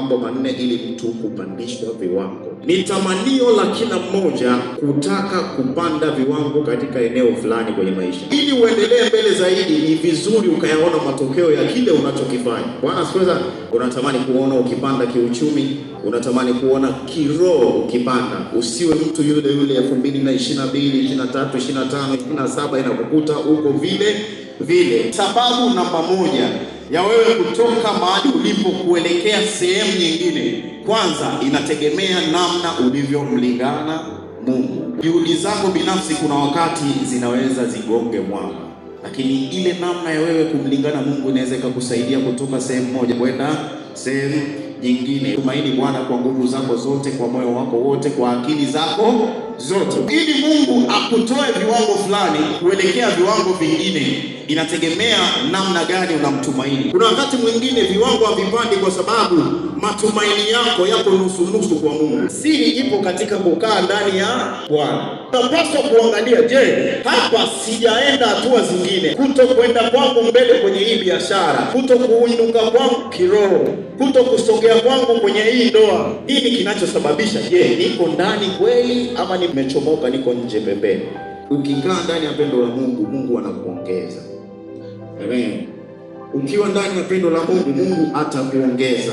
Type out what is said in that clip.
mambo manne ili mtu kupandishwa viwango. Ni tamanio la kila mmoja kutaka kupanda viwango katika eneo fulani kwenye maisha. Ili uendelee mbele zaidi, ni vizuri ukayaona matokeo ya kile unachokifanya. Bwana asifiwe. Unatamani kuona ukipanda kiuchumi, unatamani kuona kiroho ukipanda. Usiwe mtu yule 2022, 23, 25, 27 inakukuta uko vile. Sababu namba moja ya wewe kutoka mahali ulipo kuelekea sehemu nyingine, kwanza inategemea namna ulivyomlingana Mungu. Juhudi zako binafsi kuna wakati zinaweza zigonge mwamba, lakini ile namna ya wewe kumlingana Mungu inaweza ikakusaidia kutoka sehemu moja kwenda sehemu nyingine. Tumaini Bwana kwa nguvu zako zote, kwa moyo wako wote, kwa akili zako zote. Ili Mungu akutoe viwango fulani kuelekea viwango vingine, inategemea namna gani unamtumaini. Kuna wakati mwingine viwango havipandi kwa sababu matumaini yako nusu kwa Mungu. Siri ipo katika kukaa ndani ya Bwana. Tunapaswa kuangalia, je, hapa sijaenda hatua zingine, kutokwenda kwangu mbele kwenye hii biashara, kutokuinuka kwangu kiroho, kutokusogea kwangu kwenye hii ndoa, nini kinachosababisha? Je, niko ndani kweli ama nimechomoka, niko nje pembeni? Ukikaa ndani ya pendo la Mungu, Mungu anakuongeza. Amen. Ukiwa ndani ya pendo la Mungu, Mungu atakuongeza.